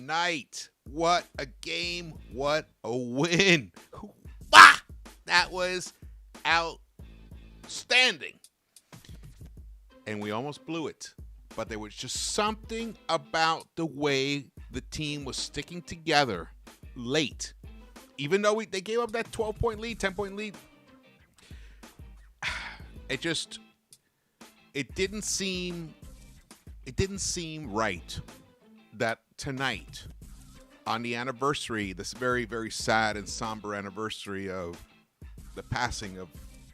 night. What a game. What a win. Ah! That was outstanding. And we almost blew it. But there was just something about the way the team was sticking together late. Even though they gave up that 12-point lead, 10-point lead, it didn't seem right that tonight, on the anniversary, this very, very sad and somber anniversary of the passing of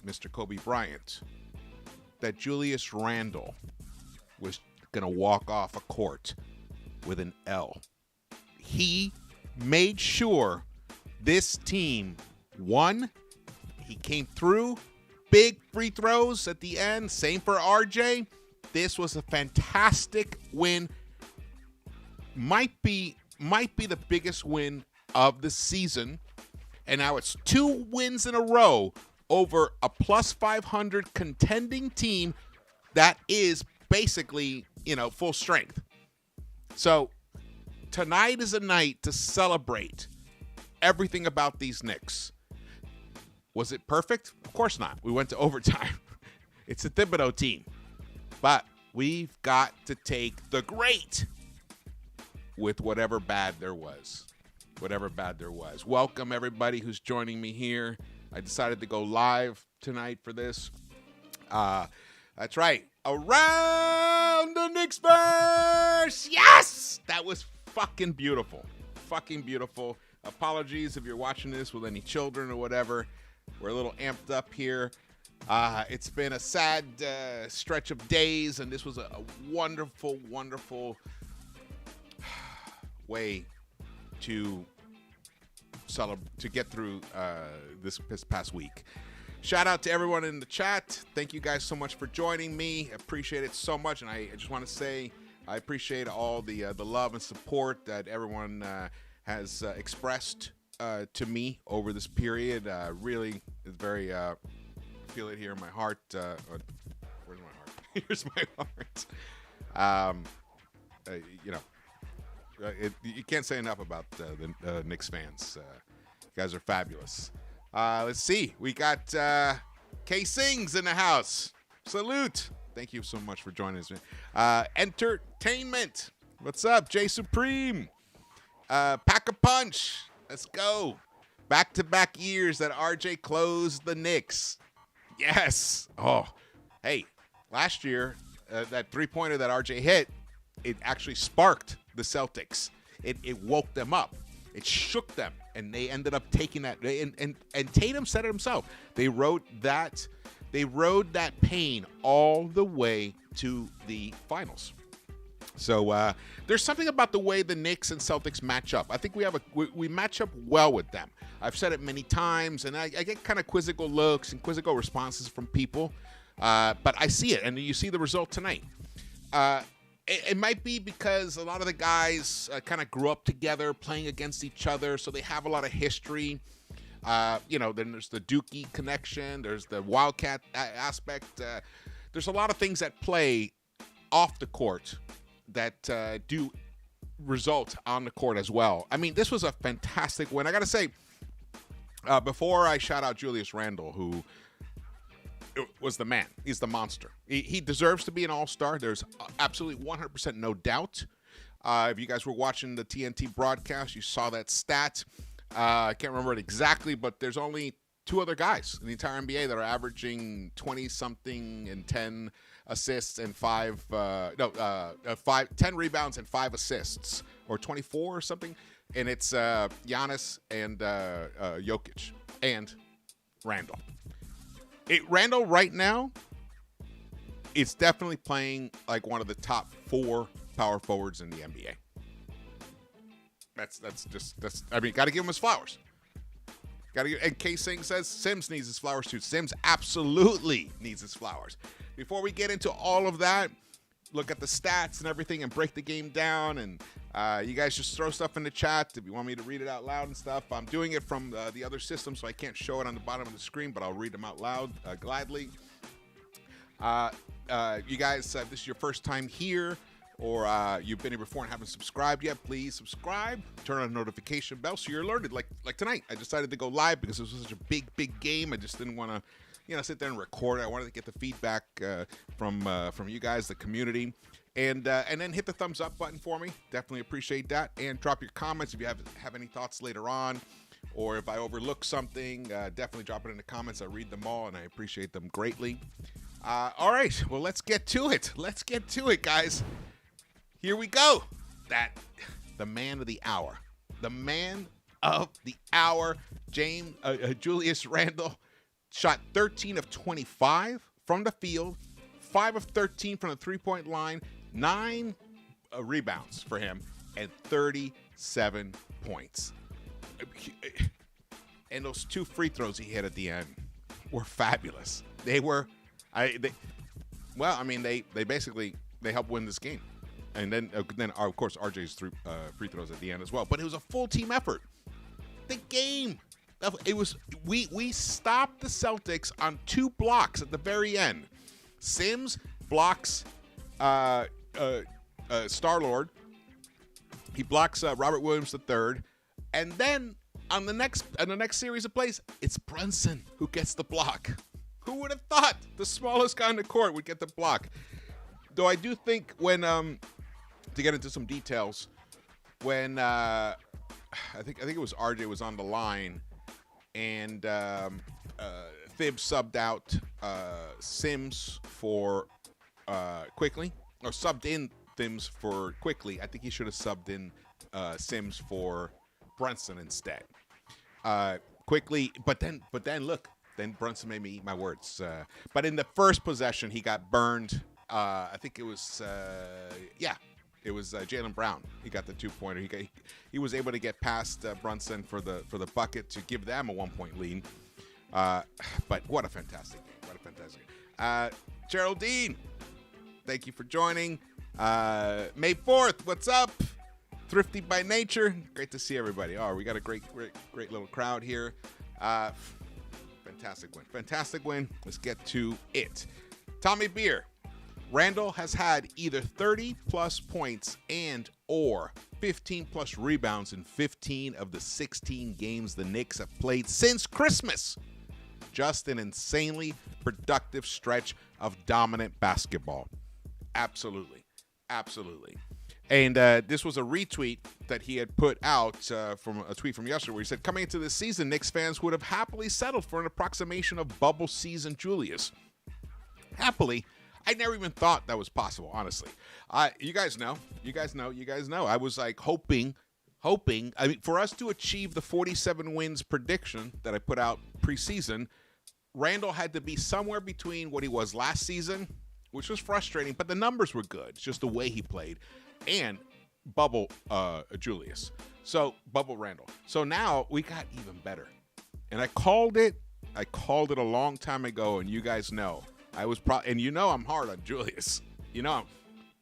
Mr. Kobe Bryant, that Julius Randle was going to walk off a court with an L. He made sure this team won. He came through. Big free throws at the end. Same for RJ. This was a fantastic win. Might be the biggest win of the season. And now it's 2 wins in a row over a plus 500 contending team that is basically, full strength. So tonight is a night to celebrate everything about these Knicks. Was it perfect? Of course not. We went to overtime. It's a Thibodeau team. But we've got to take the great with whatever bad there was. Welcome, everybody who's joining me here. I decided to go live tonight for this. That's right. Around the Knicks-Verse! Yes! That was fucking beautiful. Apologies if you're watching this with any children or whatever. We're a little amped up here. It's been a sad stretch of days, and this was a wonderful, wonderful way to get through this past week. Shout out to everyone in the chat. Thank you guys so much for joining me. Appreciate it so much, and I just want to say I appreciate all the love and support that everyone has expressed to me over this period. Really is very feel it here in my heart. Where's my heart? Here's my heart. You can't say enough about the Knicks fans. You guys are fabulous. Let's see. We got K Sings in the house. Salute. Thank you so much for joining us. Entertainment. What's up, Jay Supreme? Pack a punch. Let's go. Back-to-back years that RJ closed the Knicks. Yes. Oh, hey, last year, that three-pointer that RJ hit, it actually sparked the Celtics. It woke them up. It shook them, and they ended up taking that. And Tatum said it himself. They rode that pain all the way to the finals. So there's something about the way the Knicks and Celtics match up. I think we match up well with them. I've said it many times, and I get kind of quizzical looks and quizzical responses from people. But I see it, and you see the result tonight. It might be because a lot of the guys kind of grew up together playing against each other, so they have a lot of history. Then there's the Dookie connection. There's the Wildcat aspect. There's a lot of things that play off the court that do result on the court as well. I mean, this was a fantastic win. I got to say, before I shout out Julius Randle, who was the man. He's the monster. He deserves to be an all-star. There's absolutely 100% no doubt. If you guys were watching the TNT broadcast, you saw that stat. I can't remember it exactly, but there's only 2 other guys in the entire NBA that are averaging 20-something and 10 assists and 10 rebounds and 5 assists, or 24 or something. And it's Giannis and Jokic and Randle. Randle right now is definitely playing like one of the top 4 power forwards in the NBA. That's I mean, got to give him his flowers. And K Singh says Sims needs his flowers too. Sims absolutely needs his flowers. Before we get into all of that, look at the stats and everything and break the game down. And you guys just throw stuff in the chat if you want me to read it out loud and stuff. I'm doing it from the other system, so I can't show it on the bottom of the screen, but I'll read them out loud gladly. You guys, if this is your first time here, or you've been here before and haven't subscribed yet, please subscribe. Turn on the notification bell so you're alerted. Like tonight, I decided to go live because it was such a big game. I just didn't want to, sit there and record it. I wanted to get the feedback from you guys, the community. And then hit the thumbs up button for me. Definitely appreciate that. And drop your comments if you have any thoughts later on. Or if I overlook something, definitely drop it in the comments. I read them all, and I appreciate them greatly. All right, well, let's get to it. Let's get to it, guys. Here we go. The man of the hour. The man of the hour, Julius Randle, shot 13 of 25 from the field, 5 of 13 from the three-point line, 9 rebounds for him, and 37 points. And those 2 free throws he hit at the end were fabulous. They basically helped win this game. And then of course, RJ's free throws at the end as well. But it was a full team effort. The game, it was we stopped the Celtics on 2 blocks at the very end. Sims blocks Star-Lord. He blocks Robert Williams III, and then on the next series of plays, it's Brunson who gets the block. Who would have thought the smallest guy on the court would get the block? Though I do think when to get into some details, when I think it was RJ was on the line, and Thibs subbed out Sims for Quickly, or subbed in Sims for Quickly. I think he should have subbed in Sims for Brunson instead. Quickly, but then look, then Brunson made me eat my words. But in the first possession, he got burned. I think it was Jalen Brown. He got the 2-pointer. He was able to get past Brunson for the bucket to give them a 1-point lead. But what a fantastic game! What a fantastic game. Geraldine, thank you for joining. May 4th, what's up? Thrifty by nature. Great to see everybody. Oh, we got a great little crowd here. Fantastic win. Let's get to it. Tommy Beer. Randle has had either 30-plus points and or 15-plus rebounds in 15 of the 16 games the Knicks have played since Christmas. Just an insanely productive stretch of dominant basketball. Absolutely. And this was a retweet that he had put out from a tweet from yesterday where he said, coming into this season, Knicks fans would have happily settled for an approximation of bubble season Julius. Happily, I never even thought that was possible, honestly. You guys know. I was like hoping, for us to achieve the 47 wins prediction that I put out preseason, Randle had to be somewhere between what he was last season, which was frustrating, but the numbers were good. It's just the way he played, and bubble Julius. So bubble Randle. So now we got even better, and I called it a long time ago, and you guys know. I was and I'm hard on Julius,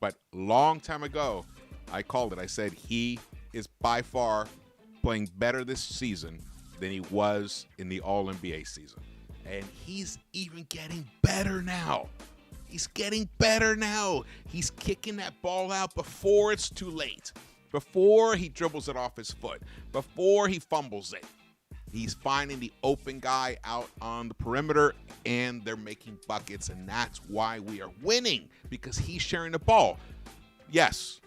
but long time ago, I called it. I said he is by far playing better this season than he was in the All-NBA season. And he's even getting better now. He's kicking that ball out before it's too late, before he dribbles it off his foot, before he fumbles it. He's finding the open guy out on the perimeter, and they're making buckets, and that's why we are winning, because he's sharing the ball. Yes.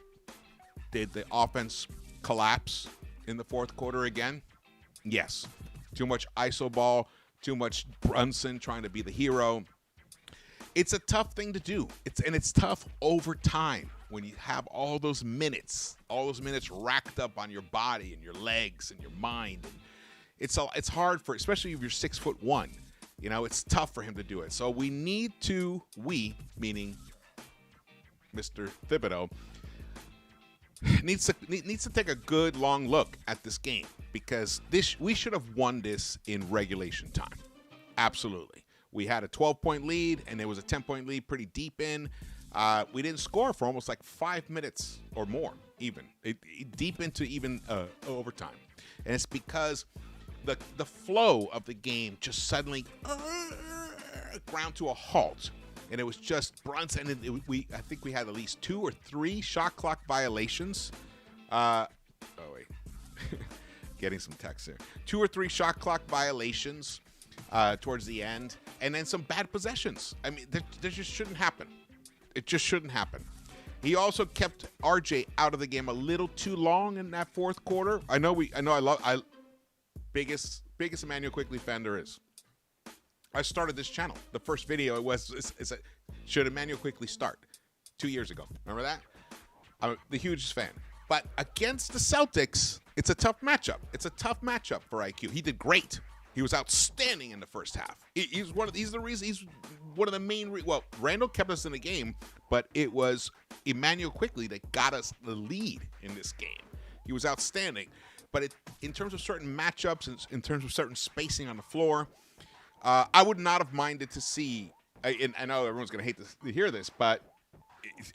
Did the offense collapse in the fourth quarter again? Yes. Too much iso ball, too much Brunson trying to be the hero. It's a tough thing to do. It's tough over time when you have all those minutes racked up on your body and your legs and your mind. It's hard for, especially if you're 6'1", it's tough for him to do it. So we meaning Mr. Thibodeau, needs to take a good long look at this game, because we should have won this in regulation time. Absolutely. We had a 12-point lead, and there was a 10-point lead pretty deep in. We didn't score for almost like 5 minutes or more, even deep into even overtime, and it's because the flow of the game just suddenly ground to a halt. and it was just Brunson. And I think we had at least 2 or 3 shot clock violations. Oh wait, getting some text here. 2 or 3 shot clock violations towards the end, and then some bad possessions. I mean, that just shouldn't happen. It just shouldn't happen. He also kept RJ out of the game a little too long in that fourth quarter. Biggest Emmanuel Quickly fan there is. I started this channel. The first video should Emmanuel Quickly start 2 years ago. Remember that? I'm the hugest fan. But against the Celtics, it's a tough matchup. It's a tough matchup for IQ. He did great. He was outstanding in the first half. He's one of the main. Well, Randle kept us in the game, but it was Emmanuel Quickly that got us the lead in this game. He was outstanding. But in terms of certain matchups, in terms of certain spacing on the floor, I would not have minded to see. And I know everyone's going to hate to hear this, but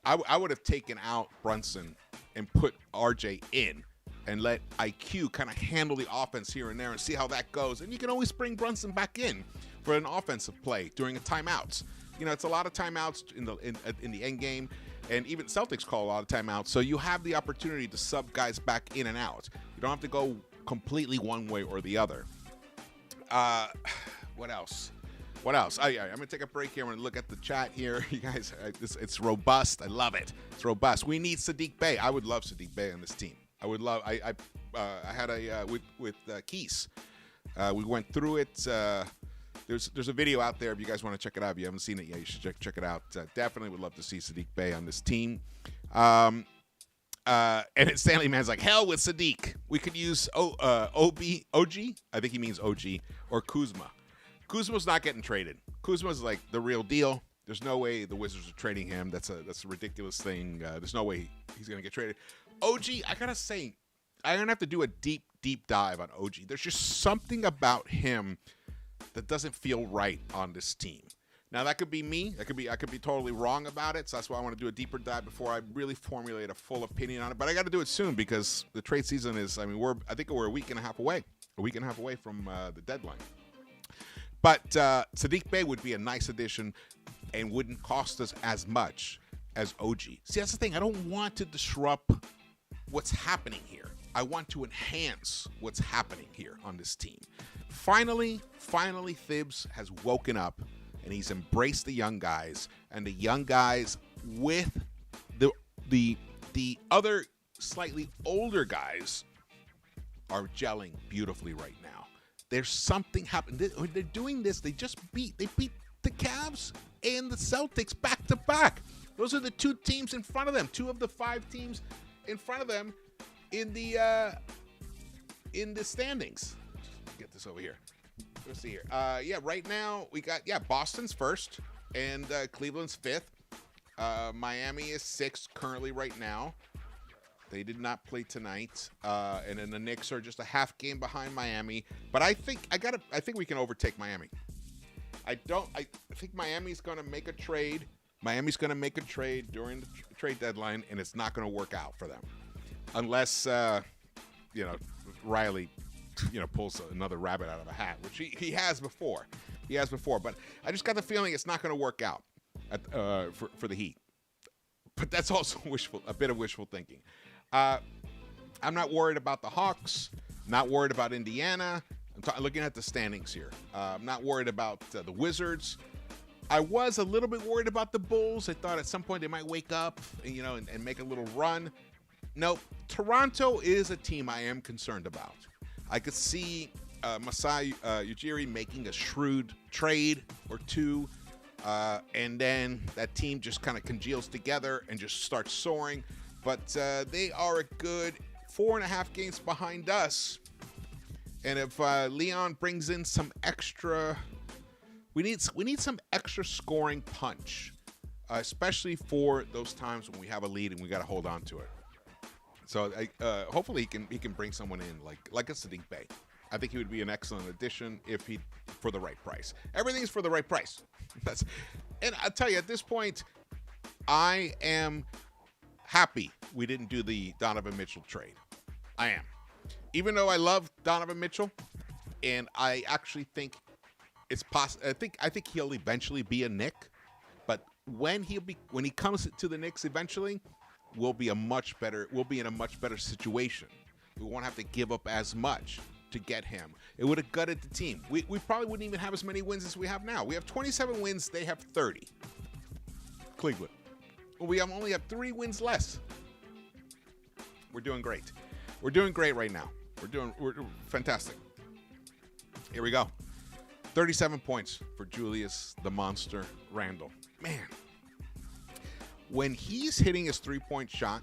I would have taken out Brunson and put RJ in and let IQ kind of handle the offense here and there and see how that goes. And you can always bring Brunson back in for an offensive play during a timeouts. You know, it's a lot of timeouts in the end game, and even Celtics call a lot of timeouts. So you have the opportunity to sub guys back in and out. You don't have to go completely one way or the other. What else? I'm going to take a break here. I'm going to look at the chat here. You guys, it's robust. I love it. It's robust. We need Saddiq Bey. I would love Saddiq Bey on this team. I would love. I had with Keys. We went through it. There's a video out there if you guys want to check it out. If you haven't seen it yet, you should check it out. Definitely would love to see Saddiq Bey on this team. And Stanley Man's like, hell with Saddiq. We could use OG. I think he means OG or Kuzma. Kuzma's not getting traded. Kuzma's like the real deal. There's no way the Wizards are trading him. That's a ridiculous thing. There's no way he's gonna get traded. OG, I gotta say, I'm gonna have to do a deep dive on OG. There's just something about him that doesn't feel right on this team. Now that could be me. I could be totally wrong about it. So that's why I want to do a deeper dive before I really formulate a full opinion on it. But I got to do it soon because the trade season is. I mean, I think we're a week and a half away from the deadline. But Saddiq Bey would be a nice addition and wouldn't cost us as much as OG. See, that's the thing. I don't want to disrupt what's happening here. I want to enhance what's happening here on this team. Finally, Thibs has woken up and he's embraced the young guys, and the young guys with the other slightly older guys are gelling beautifully right now. There's something happening. They're doing this. They beat the Cavs and the Celtics back to back. Those are the 2 teams in front of them. 2 of the 5 teams in front of them in the standings. Get this over here. Let's see here. Right now we got Boston's first and Cleveland's 5th. Miami is 6th currently right now. They did not play tonight, and then the Knicks are just a half game behind Miami. But I think we can overtake Miami. I think Miami's going to make a trade. Miami's going to make a trade during the trade deadline, and it's not going to work out for them unless Riley pulls another rabbit out of a hat, which he has before. But I just got the feeling it's not going to work out for the Heat. But that's also a bit of wishful thinking. I'm not worried about the Hawks. Not worried about Indiana. I'm looking at the standings here. I'm not worried about the Wizards. I was a little bit worried about the Bulls. I thought at some point they might wake up, and make a little run. Nope. Toronto is a team I am concerned about. I could see Masai Ujiri making a shrewd trade or 2, and then that team just kind of congeals together and just starts soaring. But they are a good 4.5 games behind us. And if Leon brings in some extra, we need some extra scoring punch, especially for those times when we have a lead and we got to hold on to it. So hopefully he can bring someone in like a Saddiq Bey. I think he would be an excellent addition for the right price. Everything's for the right price. And I'll tell you, at this point, I am happy we didn't do the Donovan Mitchell trade. I am. Even though I love Donovan Mitchell, and I actually think it's possible. I think he'll eventually be a Knick, but when he comes to the Knicks eventually, we'll be in a much better situation. We won't have to give up as much to get him. It would have gutted the team. We probably wouldn't even have as many wins as we have now. We have 27 wins. They have 30. Cleveland. We only have 3 wins less. We're doing great. We're doing great right now. We're fantastic. Here we go. 37 points for Julius the Monster Randle. Man, when he's hitting his 3-point shot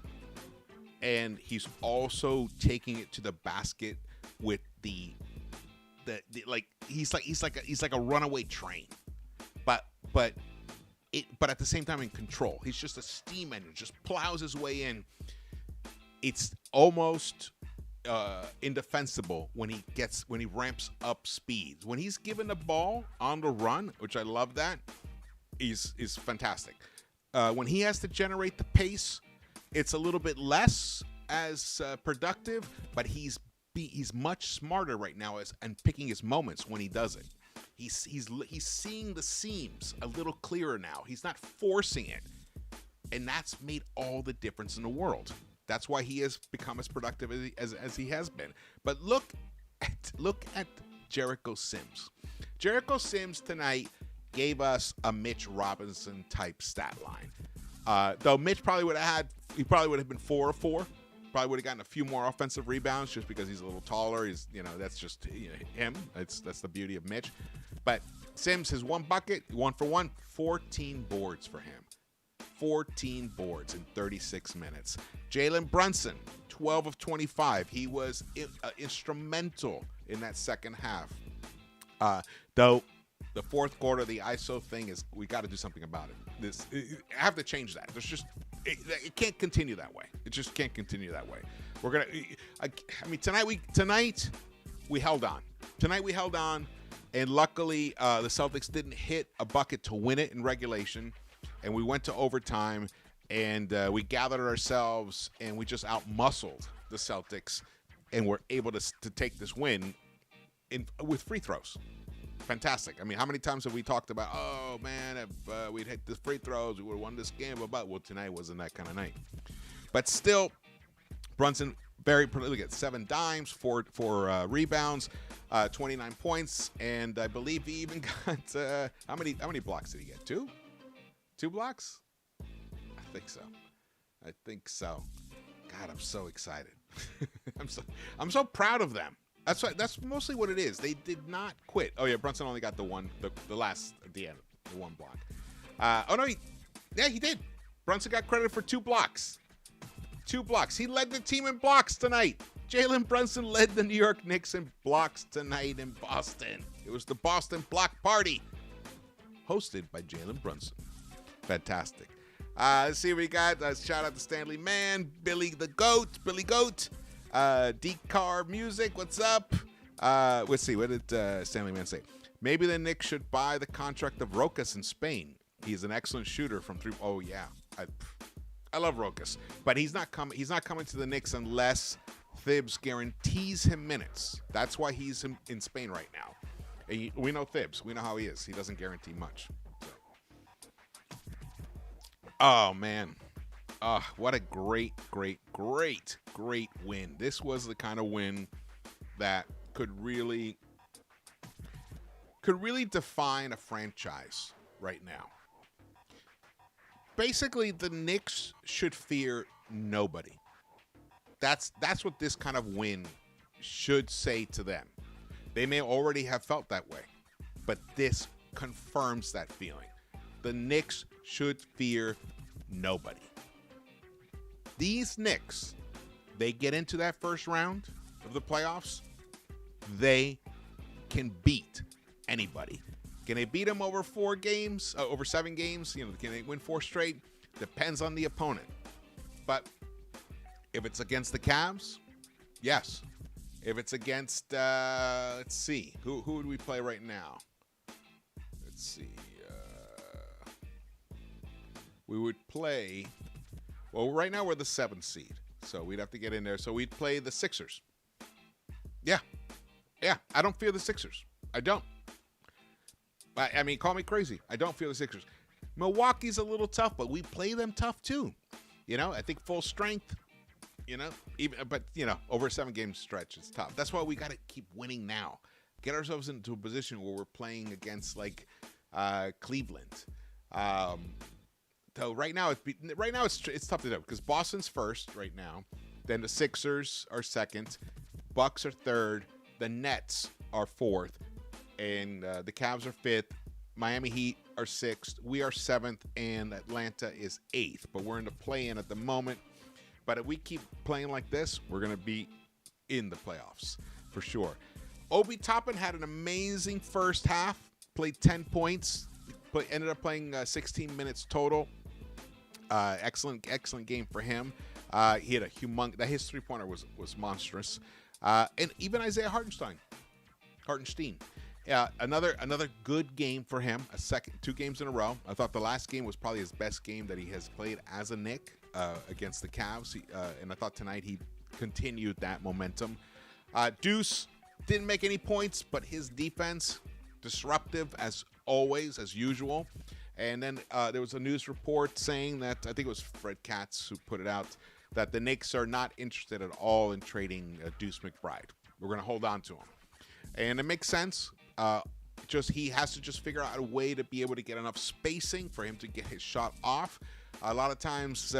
and he's also taking it to the basket with the like he's like a runaway train, but at the same time in control. He's just a steam engine, just plows his way in. It's almost indefensible when he ramps up speed. When he's given the ball on the run, which I love that, is fantastic. When he has to generate the pace, it's a little bit less as productive, but he's much smarter right now and picking his moments when he does it. He's seeing the seams a little clearer now. He's not forcing it, and that's made all the difference in the world. That's why he has become as productive as he has been. But look at Jericho Sims. Jericho Sims tonight gave us a Mitch Robinson type stat line. Though Mitch probably would have been 4 of 4. Probably would have gotten a few more offensive rebounds just because he's a little taller. He's, that's just him. That's the beauty of Mitch. But Sims has 1 bucket, 1 for 1, 14 boards for him. 14 boards in 36 minutes. Jalen Brunson, 12 of 25. He was instrumental in that second half. Though the fourth quarter, the ISO thing is, we got to do something about it. I have to change that. There's just it can't continue that way. It just can't continue that way. We're gonna. I mean, tonight we held on. Tonight we held on, and luckily the Celtics didn't hit a bucket to win it in regulation, and we went to overtime, and we gathered ourselves, and we just out-muscled the Celtics, and we're able to take this win with free throws. Fantastic. I mean, how many times have we talked about, oh, man, if we'd hit the free throws, we would have won this game. Well, tonight wasn't that kind of night. But still, Brunson, look at 7 dimes, 4 rebounds, 29 points, and I believe he even got, how many blocks did he get? 2? 2 blocks? I think so. God, I'm so excited. I'm so proud of them. That's mostly what it is. They did not quit. Oh yeah, Brunson only got the last at the end, the 1 block. He did. Brunson got credit for 2 blocks. 2 blocks. He led the team in blocks tonight. Jalen Brunson led the New York Knicks in blocks tonight in Boston. It was the Boston Block Party, hosted by Jalen Brunson. Fantastic. Let's see what we got. Shout out to Stanley Mann, Billy Goat. D-Car Music, what's up? Let's see, what did Stanley Mann say? Maybe the Knicks should buy the contract of Rokas in Spain. He's an excellent shooter from 3. Oh yeah, I love Rokas, but he's not coming to the Knicks unless Thibs guarantees him minutes. That's why he's in Spain right now. And we know Thibs. We know how he is. He doesn't guarantee much. So. Oh man. What a great win. This was the kind of win that could really define a franchise right now. Basically, the Knicks should fear nobody. That's what this kind of win should say to them. They may already have felt that way, but this confirms that feeling. The Knicks should fear nobody. These Knicks, they get into that first round of the playoffs, they can beat anybody. Can they beat them over 4 games, over 7 games? Can they win 4 straight? Depends on the opponent. But if it's against the Cavs, yes. If it's against, let's see, who would we play right now? Let's see. We would play. Well, right now we're the 7th seed, so we'd have to get in there. So we'd play the Sixers. Yeah. I don't fear the Sixers. I don't. I mean, call me crazy. I don't fear the Sixers. Milwaukee's a little tough, but we play them tough too. I think full strength, but over a 7-game stretch, it's tough. That's why we got to keep winning now. Get ourselves into a position where we're playing against like Cleveland. So right now it's tough to do because Boston's first right now. Then the Sixers are second, Bucks are third, the Nets are fourth, and the Cavs are fifth. Miami Heat are sixth, we are seventh, and Atlanta is eighth. But we're in the play-in at the moment. But if we keep playing like this, we're going to be in the playoffs for sure. Obi Toppin had an amazing first half, played 10 points, ended up playing 16 minutes total. Excellent game for him. He had his three-pointer was monstrous. And even Isaiah Hartenstein. Another good game for him. 2 games in a row. I thought the last game was probably his best game that he has played as a Knick against the Cavs. And I thought tonight he continued that momentum. Deuce didn't make any points, but his defense disruptive as always, as usual. And then there was a news report saying that, I think it was Fred Katz who put it out, that the Knicks are not interested at all in trading Deuce McBride. We're going to hold on to him. And it makes sense. He has to just figure out a way to be able to get enough spacing for him to get his shot off. A lot of times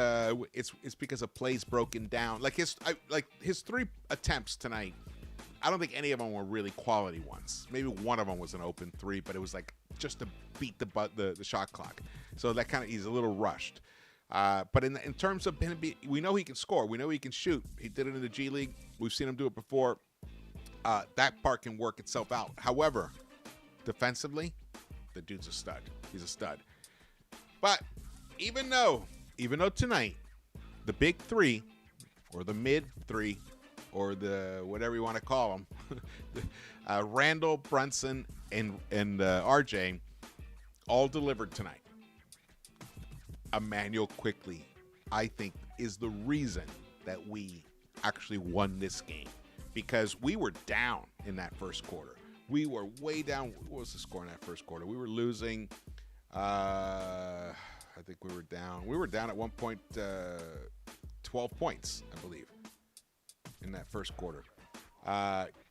it's because a play's broken down. Like his 3 attempts tonight, I don't think any of them were really quality ones. Maybe one of them was an open 3, but it was like just to beat the shot clock. So that he's a little rushed. But in terms of him, we know he can score. We know he can shoot. He did it in the G League. We've seen him do it before. That part can work itself out. However, defensively, the dude's a stud. He's a stud. But even though tonight, the big 3, or the mid 3, or the whatever you want to call them, Randle, Brunson, and RJ all delivered tonight. Emmanuel Quickley, I think, is the reason that we actually won this game. Because we were down in that first quarter. We were way down. What was the score in that first quarter? We were losing. I think we were down. We were down at one point 12 points, I believe, in that first quarter.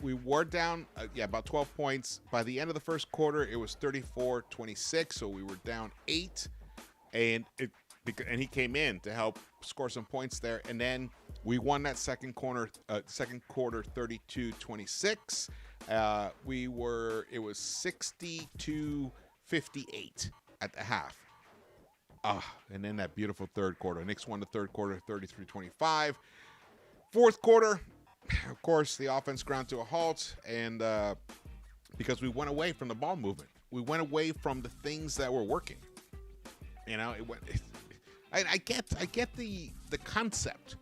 We were down, about 12 points. By the end of the first quarter, it was 34-26, so we were down 8. And he came in to help score some points there. And then we won that second quarter 32-26. It was 60-58 at the half. And then that beautiful third quarter. Knicks won the third quarter 33-25. Fourth quarter, of course, the offense ground to a halt, and because we went away from the ball movement. We went away from the things that were working. I get the concept,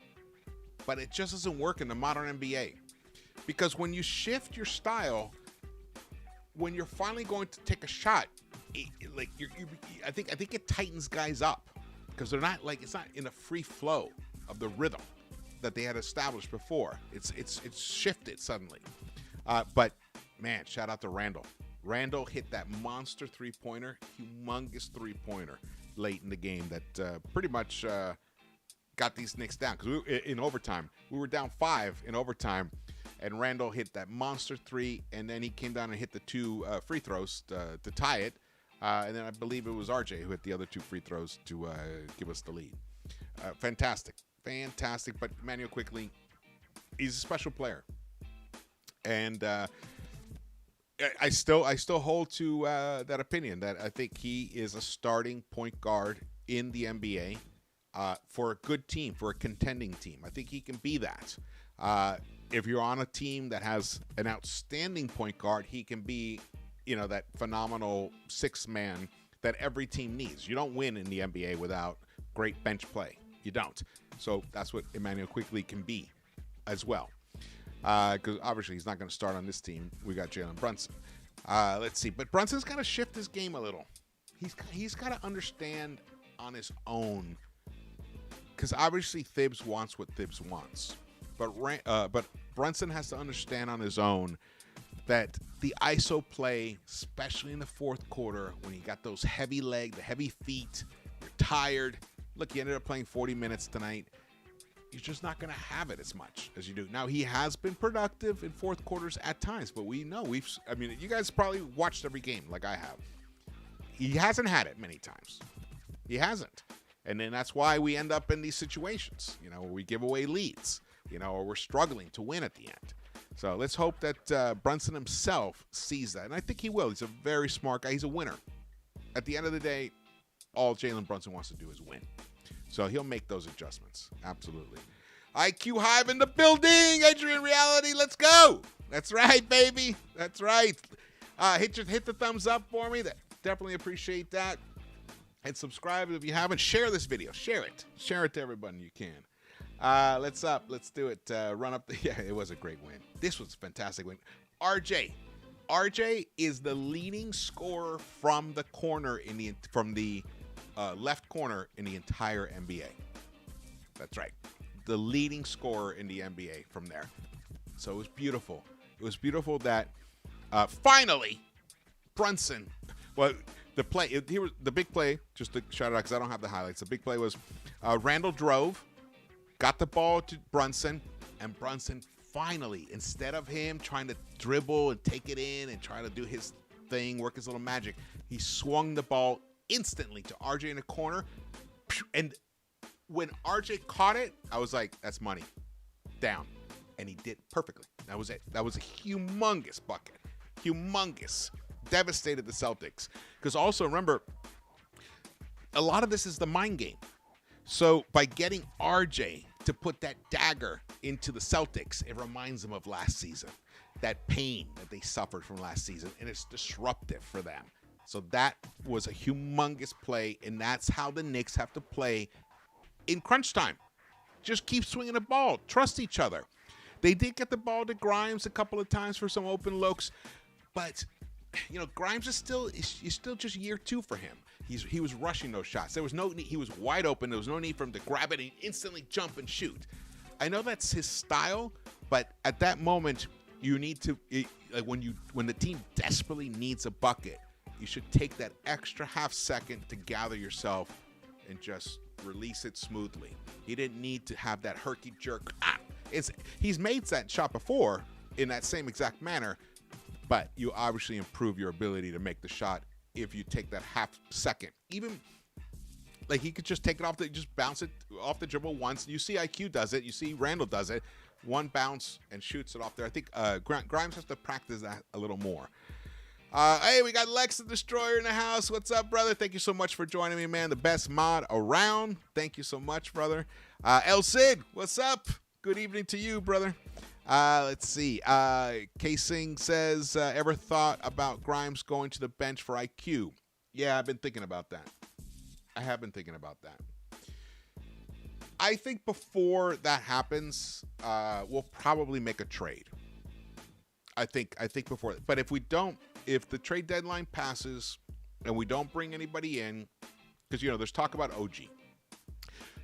but it just doesn't work in the modern NBA. Because when you shift your style, when you're finally going to take a shot, I think it tightens guys up because they're not it's not in a free flow of the rhythm that they had established before. It's shifted suddenly. But man, shout out to Randle. Randle hit that monster three-pointer, humongous three-pointer late in the game that pretty much got these Knicks down. Because in overtime, we were down 5 in overtime, and Randle hit that monster 3, and then he came down and hit the 2 free throws to tie it. And then I believe it was RJ who hit the other 2 free throws to give us the lead. Fantastic. But Emmanuel Quickley, he's a special player. And I still hold to that opinion that I think he is a starting point guard in the NBA for a good team, for a contending team. I think he can be that. If you're on a team that has an outstanding point guard, he can be, that phenomenal 6-man that every team needs. You don't win in the NBA without great bench play. You don't. So that's what Emmanuel Quickley can be as well. Because obviously he's not going to start on this team. We got Jalen Brunson. Let's see. But Brunson's got to shift his game a little. He's got to understand on his own. Because obviously Thibs wants what Thibs wants. But Brunson has to understand on his own that the ISO play, especially in the fourth quarter, when you got those heavy legs, the heavy feet, you're tired. Look, you ended up playing 40 minutes tonight. You're just not going to have it as much as you do. Now, he has been productive in fourth quarters at times, but we know you guys probably watched every game like I have. He hasn't had it many times. He hasn't. And then that's why we end up in these situations, where we give away leads, or we're struggling to win at the end. So let's hope that Brunson himself sees that. And I think he will. He's a very smart guy. He's a winner. At the end of the day, all Jalen Brunson wants to do is win. So he'll make those adjustments. Absolutely. IQ Hive in the building. Adrian Reality, let's go. That's right, baby. That's right. Hit the thumbs up for me. Definitely appreciate that. And subscribe if you haven't. Share this video. Share it. Share it to everybody you can. Let's do it. Run up. Yeah, it was a great win. This was a fantastic win. RJ is the leading scorer from the corner from the left corner in the entire NBA. That's right. The leading scorer in the NBA from there. So it was beautiful. It was beautiful that finally Brunson. Well, the big play. Just to shout it out because I don't have the highlights. The big play was Randle drove, got the ball to Brunson, and Brunson finally, instead of him trying to dribble and take it in and try to do his thing, work his little magic, he swung the ball instantly to RJ in the corner. And when RJ caught it, I was like, that's money. Down. And he did perfectly. That was it. That was a humongous bucket. Humongous. Devastated the Celtics. Because also, remember, a lot of this is the mind game. So by getting RJ to put that dagger into the Celtics, it reminds them of last season. That pain that they suffered from last season. And it's disruptive for them. So that was a humongous play, and that's how the Knicks have to play in crunch time. Just keep swinging the ball. Trust each other. They did get the ball to Grimes a couple of times for some open looks, but Grimes is still just year two for him. He was rushing those shots. There was no need. He was wide open. There was no need for him to grab it and instantly jump and shoot. I know that's his style, but at that moment, you need to when the team desperately needs a bucket. You should take that extra half second to gather yourself and just release it smoothly. He didn't need to have that herky jerk. He's made that shot before in that same exact manner, but you obviously improve your ability to make the shot if you take that half second. Even like he could just take it just bounce it off the dribble once. You see IQ does it. You see Randle does it. One bounce and shoots it off there. I think Grimes has to practice that a little more. Hey, we got Lex the Destroyer in the house. What's up, brother? Thank you so much for joining me, man. The best mod around. Thank you so much, brother. El Cid, what's up? Good evening to you, brother. Let's see. K-Sing says, ever thought about Grimes going to the bench for IQ? Yeah, I've been thinking about that. I have been thinking about that. I think before that happens, we'll probably make a trade. I think before. But if we don't, if the trade deadline passes and we don't bring anybody in, because, there's talk about OG.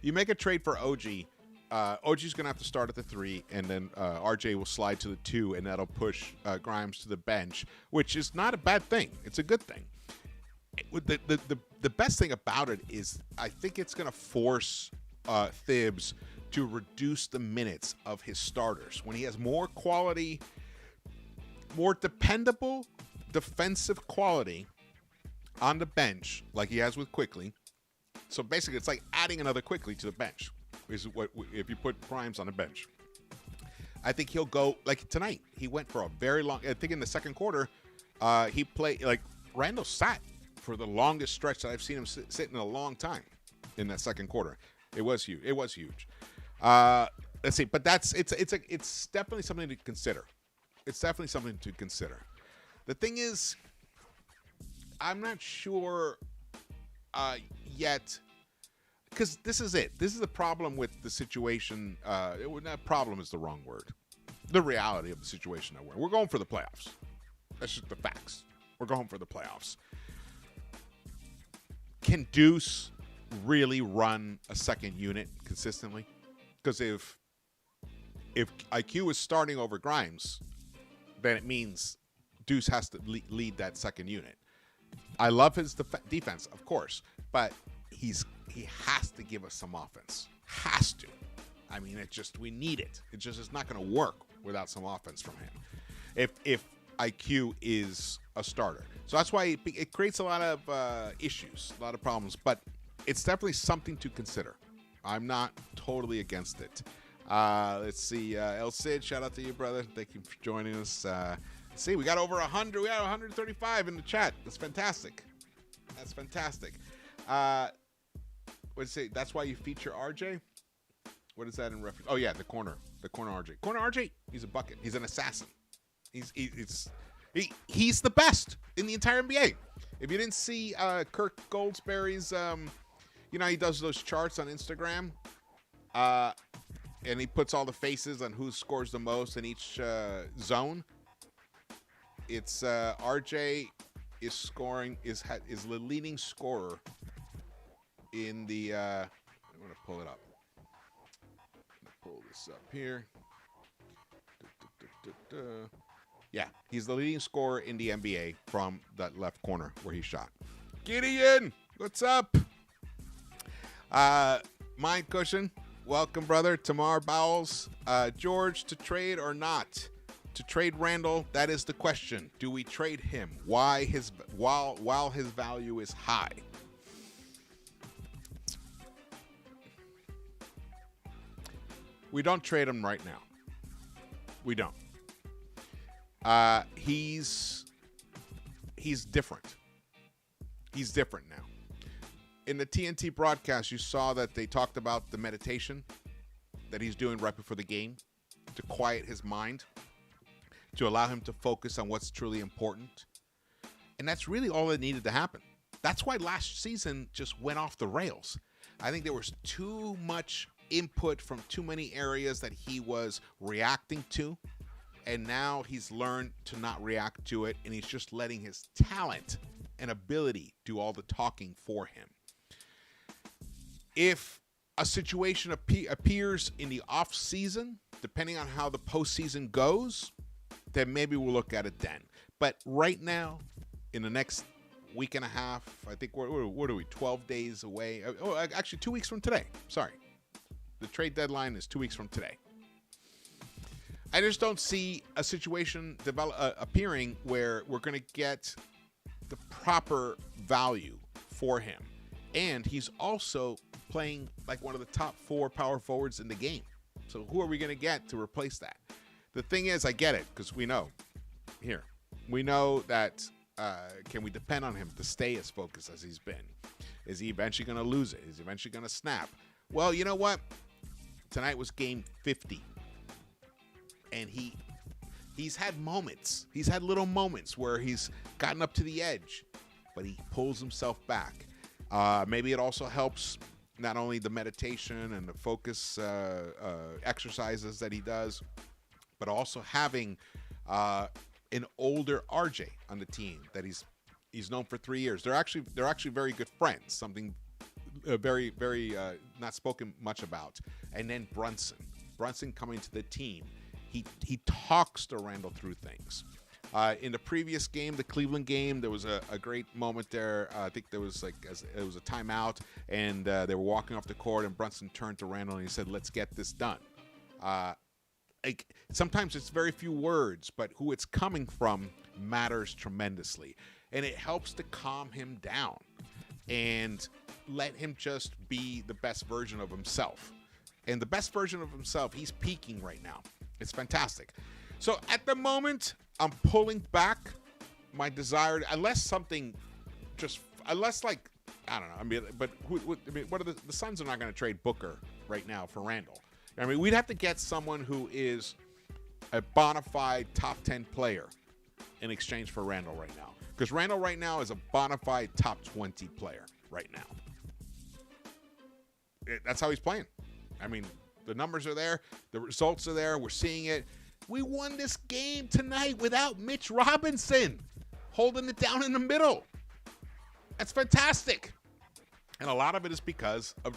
You make a trade for OG, OG's going to have to start at the 3, and then RJ will slide to the 2, and that'll push Grimes to the bench, which is not a bad thing. It's a good thing. The best thing about it is I think it's going to force Thibs to reduce the minutes of his starters. When he has more quality, more dependable defensive quality on the bench, like he has with Quickly. So basically, it's like adding another Quickly to the bench. Is what if you put Grimes on the bench. I think he'll go like tonight. He went for a very long. I think in the second quarter, he played like Randle sat for the longest stretch that I've seen him sit in a long time in that second quarter. It was huge. It was huge. Let's see, but it's definitely something to consider. It's definitely something to consider. The thing is, I'm not sure yet, because this is it. This is the problem with the situation. Not problem is the wrong word. The reality of the situation that we're going for the playoffs. That's just the facts. We're going for the playoffs. Can Deuce really run a second unit consistently? Because if IQ is starting over Grimes, then it means Deuce has to lead that second unit. I love his defense, of course, but he has to give us some offense. Has to. I mean, we need it. It's not going to work without some offense from him. If IQ is a starter, so that's why it creates a lot of issues, a lot of problems. But it's definitely something to consider. I'm not totally against it. Let's see, El Cid, shout out to you, brother. Thank you for joining us. Let's see, we got over 100. We got 135 in the chat. That's fantastic. That's fantastic. Let's see. That's why you feature RJ. What is that in reference? Oh yeah, the corner RJ. Corner RJ. He's a bucket. He's an assassin. He's the best in the entire NBA. If you didn't see Kirk Goldsberry's, he does those charts on Instagram, and he puts all the faces on who scores the most in each zone. It's RJ is scoring is the leading scorer in the. I'm gonna pull it up. Pull this up here. Yeah, he's the leading scorer in the NBA from that left corner where he shot. Gideon, what's up? Mind Cushion, welcome, brother. Tamar Bowles, George, to trade or not? To trade Randle, that is the question. Do we trade him? Why while his value is high? We don't trade him right now. We don't. He's different. He's different now. In the TNT broadcast, you saw that they talked about the meditation that he's doing right before the game to quiet his mind, to allow him to focus on what's truly important. And that's really all that needed to happen. That's why last season just went off the rails. I think there was too much input from too many areas that he was reacting to, and now he's learned to not react to it, and he's just letting his talent and ability do all the talking for him. If a situation appears in the off season, depending on how the postseason goes, then maybe we'll look at it then. But right now, in the next week and a half, I think what are we, 12 days away? Oh, actually 2 weeks from today. Sorry. The trade deadline is 2 weeks from today. I just don't see a situation appearing where we're going to get the proper value for him. And he's also playing like one of the top 4 power forwards in the game. So who are we going to get to replace that? The thing is, I get it, because we know that can we depend on him to stay as focused as he's been? Is he eventually going to lose it? Is he eventually going to snap? Well, you know what? Tonight was game 50. And he's had moments. He's had little moments where he's gotten up to the edge, but he pulls himself back. Maybe it also helps not only the meditation and the focus exercises that he does, but also having an older RJ on the team that he's known for 3 years. They're actually very good friends. Something very not spoken much about. And then Brunson coming to the team. He talks to Randle through things. In the previous game, the Cleveland game, there was a great moment there. I think there was it was a timeout, and they were walking off the court, and Brunson turned to Randle and he said, "Let's get this done." Sometimes it's very few words, but who it's coming from matters tremendously, and it helps to calm him down and let him just be the best version of himself. And the best version of himself, he's peaking right now. It's fantastic. So at the moment, I'm pulling back my desire, unless I don't know. I mean, but what are the Suns are not going to trade Booker right now for Randle. I mean, we'd have to get someone who is a bona fide top 10 player in exchange for Randle right now. Because Randle right now is a bona fide top 20 player right now. That's how he's playing. I mean, the numbers are there. The results are there. We're seeing it. We won this game tonight without Mitch Robinson holding it down in the middle. That's fantastic. And a lot of it is because of,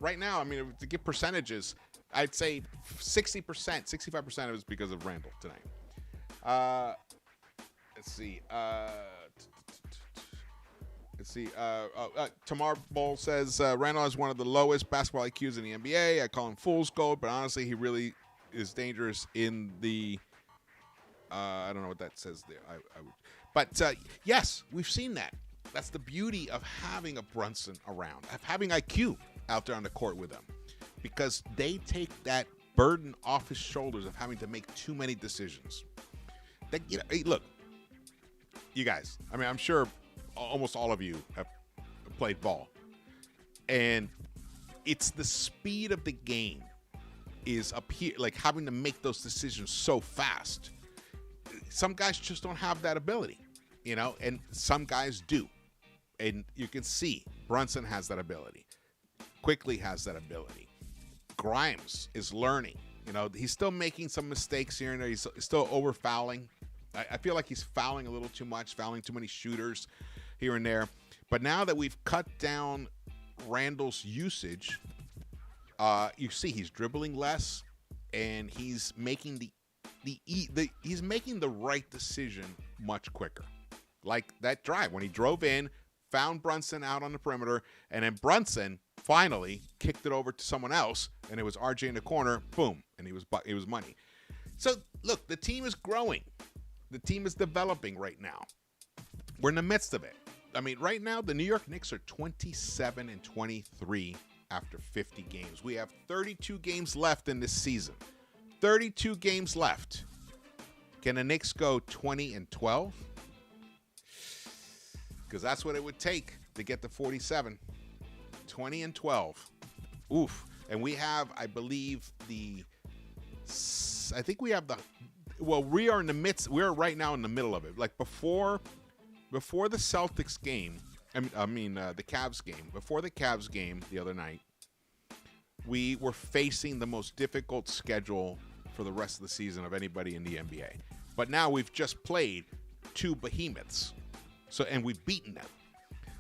right now, to give percentages, I'd say 60%, 65% of it is because of Randle tonight. Let's see. Tamar Bowl says Randle has one of the lowest basketball IQs in the NBA. I call him fool's gold, but honestly, he really is dangerous in the. I don't know what that says there. But yes, we've seen that. That's the beauty of having a Brunson around, of having IQ out there on the court with them, because they take that burden off his shoulders of having to make too many decisions. That, you know, hey, look, you guys. I mean, I'm sure almost all of you have played ball, and it's the speed of the game is up here, like having to make those decisions so fast. Some guys just don't have that ability, you know, and some guys do. And you can see Brunson has that ability. Quickly has that ability. Grimes is learning. You know, he's still making some mistakes here and there. He's still over fouling. I feel like he's fouling a little too much, fouling too many shooters here and there. But now that we've cut down Randle's usage, you see he's dribbling less, and he's making he's making the right decision much quicker. Like that drive when he drove in, found Brunson out on the perimeter, and then Brunson finally kicked it over to someone else, and it was RJ in the corner, boom, and it was money. So look, the team is growing. The team is developing right now. We're in the midst of it. I mean, right now, the New York Knicks are 27-23 after 50 games. We have 32 games left in this season. 32 games left. Can the Knicks go 20-12? Because that's what it would take to get to 47. 20-12. Oof. And we have, I believe, we are in the midst. We're right now in the middle of it. Like before the Celtics game, the Cavs game. Before the Cavs game the other night, we were facing the most difficult schedule for the rest of the season of anybody in the NBA. But now we've just played two behemoths. And we've beaten them.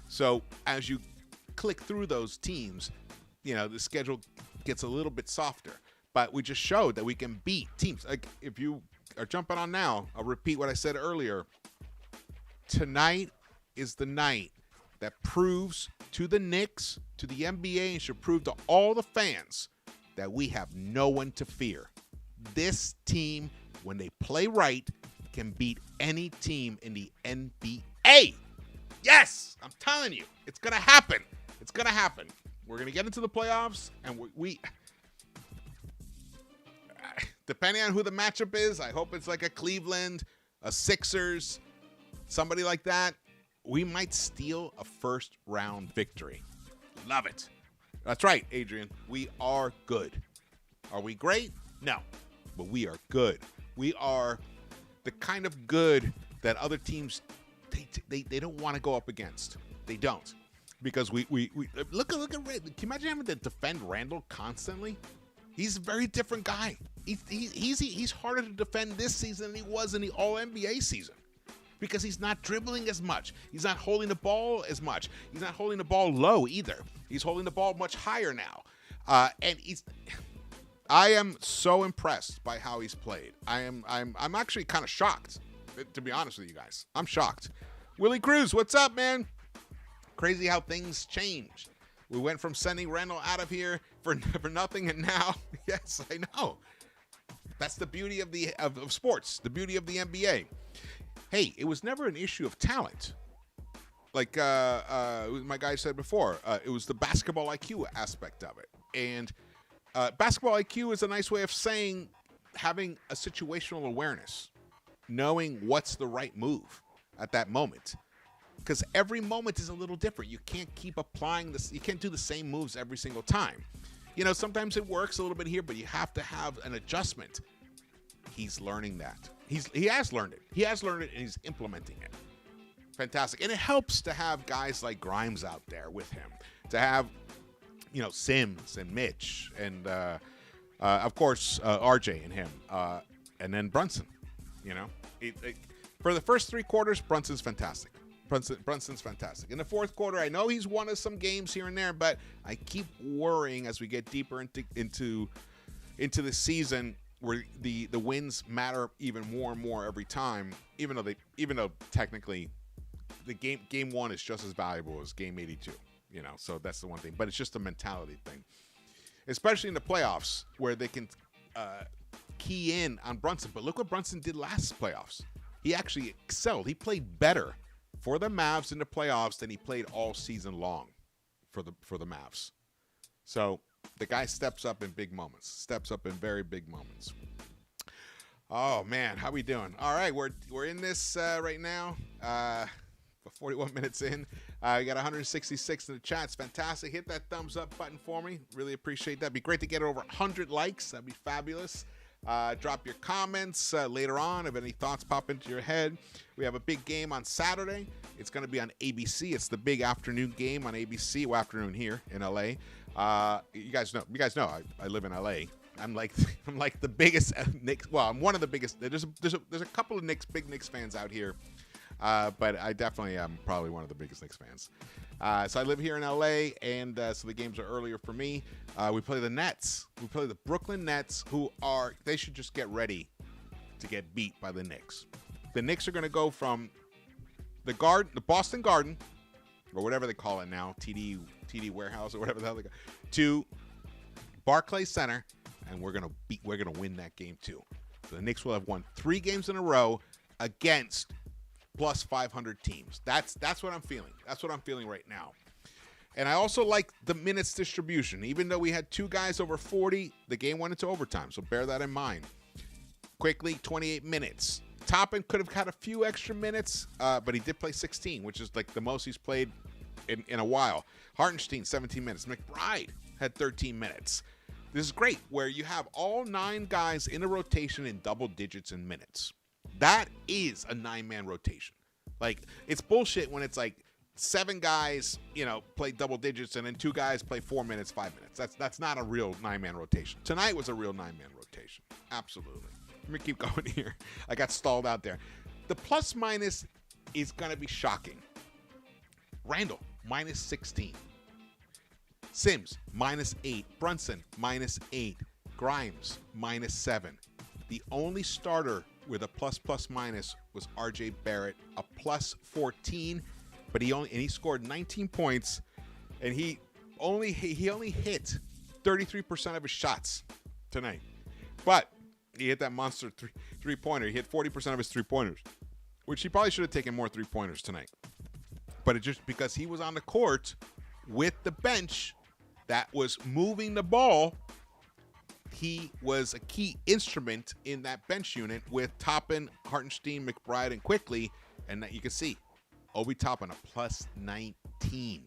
So as you click through those teams, you know, the schedule gets a little bit softer. But we just showed that we can beat teams. Like if you are jumping on now, I'll repeat what I said earlier. Tonight is the night that proves to the Knicks, to the NBA, and should prove to all the fans that we have no one to fear. This team, when they play right, can beat any team in the NBA. Yes, I'm telling you, it's going to happen. It's going to happen. We're going to get into the playoffs, and we depending on who the matchup is, I hope it's like a Cleveland, a Sixers, somebody like that. We might steal a first-round victory. Love it. That's right, Adrian. We are good. Are we great? No, but we are good. We are the kind of good that other teams they don't want to go up against. They don't, because we look at Randle. Can you imagine having to defend Randle constantly? He's a very different guy. He's harder to defend this season than he was in the All-NBA season, because he's not dribbling as much. He's not holding the ball as much. He's not holding the ball low either. He's holding the ball much higher now, I am so impressed by how he's played. I'm actually kind of shocked, to be honest with you guys. I'm shocked. Willie Cruz, what's up, man? Crazy how things change. We went from sending Randle out of here for nothing, and now, yes, I know. That's the beauty of sports, the beauty of the NBA. Hey, it was never an issue of talent. Like my guy said before, it was the basketball IQ aspect of it. And basketball IQ is a nice way of saying having a situational awareness, knowing what's the right move at that moment. Because every moment is a little different. You can't keep applying this. You can't do the same moves every single time. You know, sometimes it works a little bit here, but you have to have an adjustment. He's learning that. He has learned it. He has learned it, and he's implementing it. Fantastic. And it helps to have guys like Grimes out there with him. To have, you know, Sims and Mitch and, of course, RJ and him. And then Brunson, you know. For the first three quarters, Brunson's fantastic. Brunson's fantastic. In the fourth quarter, I know he's won us some games here and there, but I keep worrying as we get deeper into the season where the wins matter even more and more every time, even though technically the game 1 is just as valuable as game 82. So that's the one thing. But it's just a mentality thing, especially in the playoffs where they can key in on Brunson. But look what Brunson did last playoffs. He actually excelled. He played better for the Mavs in the playoffs than he played all season long for the Mavs. So the guy steps up in big moments. Steps up in very big moments. Oh man, how we doing? All right, we're in this right now. 41 minutes in. We got 166 in the chat. It's fantastic. Hit that thumbs up button for me. Really appreciate that. It'd be great to get over 100 likes. That'd be fabulous. Drop your comments later on if any thoughts pop into your head. We have a big game on Saturday. It's going to be on ABC. It's the big afternoon game on ABC. Well, afternoon here in LA. You guys know I live in LA. I'm like the biggest Knicks. Well, I'm one of the biggest. There's a couple of big Knicks fans out here. But I definitely am probably one of the biggest Knicks fans. So I live here in LA, and so the games are earlier for me. We play the Nets. We play the Brooklyn Nets, they should just get ready to get beat by the Knicks. The Knicks are going to go from the Boston Garden, or whatever they call it now, TD Warehouse or whatever the hell they call it, to Barclays Center, and we're going to win that game too. So the Knicks will have won 3 games in a row against plus 500 teams. That's what I'm feeling. That's what I'm feeling right now. And I also like the minutes distribution. Even though we had 2 guys over 40, the game went into overtime, so bear that in mind. Quickly, 28 minutes. Toppin could have had a few extra minutes, but he did play 16, which is like the most he's played in a while. Hartenstein, 17 minutes. McBride had 13 minutes. This is great, where you have all 9 guys in a rotation in double digits in minutes. That is a 9-man rotation. Like, it's bullshit when it's like 7 guys, play double digits and then 2 guys play 4 minutes, 5 minutes. That's not a real 9-man rotation. Tonight was a real 9-man rotation. Absolutely. Let me keep going here. I got stalled out there. The plus minus is going to be shocking. Randle, minus 16. Sims, minus 8. Brunson, minus 8. Grimes, minus 7. The only starter with a plus minus was RJ Barrett, a plus 14, but he scored 19 points, and he only hit 33% of his shots tonight. But he hit that monster three-pointer. He hit 40% of his three-pointers, which he probably should have taken more three-pointers tonight. But it's just because he was on the court with the bench that was moving the ball. He was a key instrument in that bench unit with Toppin, Hartenstein, McBride, and Quickly. And that you can see, Obi Toppin, a plus 19.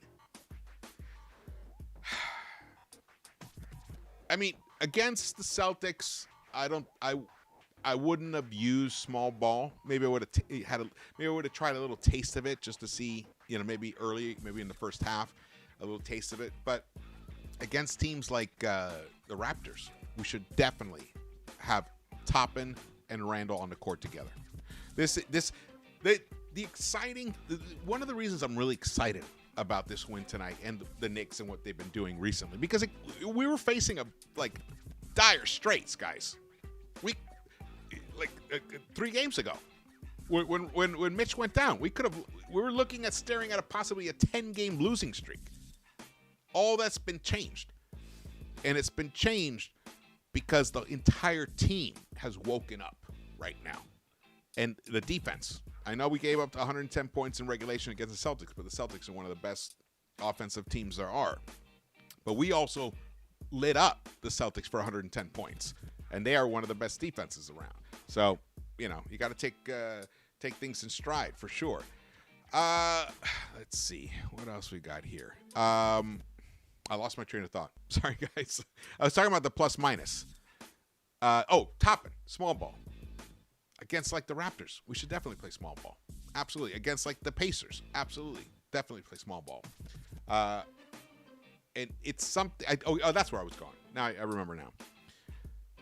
I mean, against the Celtics, I wouldn't have used small ball. Maybe I would have tried a little taste of it just to see, maybe early, maybe in the first half, a little taste of it. But against teams like the Raptors, we should definitely have Toppin and Randle on the court together. One of the reasons I'm really excited about this win tonight and the Knicks and what they've been doing recently, because we were facing dire straits, guys. 3 games ago, when Mitch went down, we were looking at staring at possibly a 10-game losing streak. All that's been changed, and it's been changed because the entire team has woken up right now. And the defense. I know we gave up 110 points in regulation against the Celtics, but the Celtics are one of the best offensive teams there are. But we also lit up the Celtics for 110 points, and they are one of the best defenses around. So, you got to take things in stride for sure. Let's see. What else we got here? I lost my train of thought. Sorry, guys. I was talking about the plus minus. Toppin, small ball. Against the Raptors, we should definitely play small ball. Absolutely. Against the Pacers, absolutely. Definitely play small ball. And it's something. That's where I was going. Now I remember now.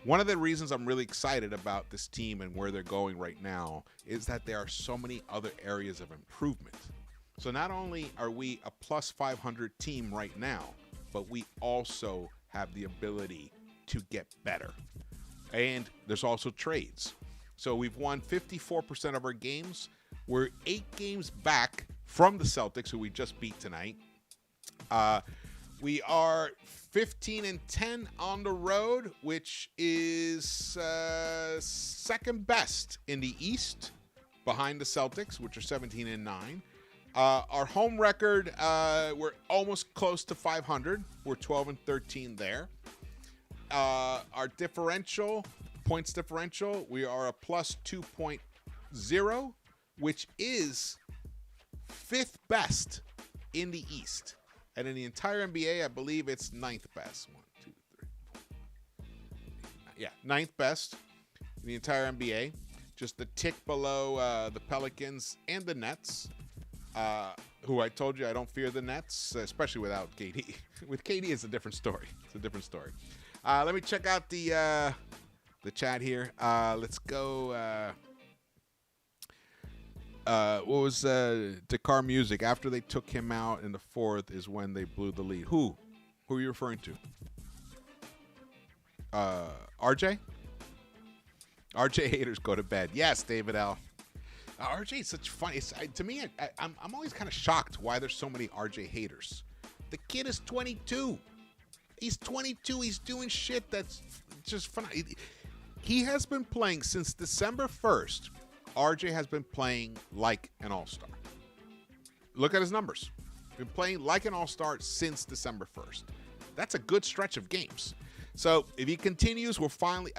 One of the reasons I'm really excited about this team and where they're going right now is that there are so many other areas of improvement. So not only are we a plus 500 team right now, but we also have the ability to get better. And there's also trades. So we've won 54% of our games. We're 8 games back from the Celtics, who we just beat tonight. We are 15-10 on the road, which is second best in the East, behind the Celtics, which are 17-9. Our home record, we're almost close to 500. We're 12-13 there. Our differential, points differential, we are a plus 2.0, which is 5th best in the East. And in the entire NBA, I believe it's 9th best. 1, 2, 3, 4. Yeah, 9th best in the entire NBA. Just a tick below the Pelicans and the Nets, who I told you I don't fear the Nets, especially without KD. With KD, it's a different story. It's a different story. Let me check out the chat here. Let's go. What was Dakar Music? After they took him out in the 4th is when they blew the lead. Who are you referring to? RJ? RJ haters go to bed. Yes, David L. RJ is such fun. To me, I'm always kind of shocked why there's so many RJ haters. The kid is 22. He's 22. He's doing shit that's just fun. He has been playing since December 1st. RJ has been playing like an all-star. Look at his numbers. Been playing like an all-star since December 1st. That's a good stretch of games. So if he continues, we'll finally...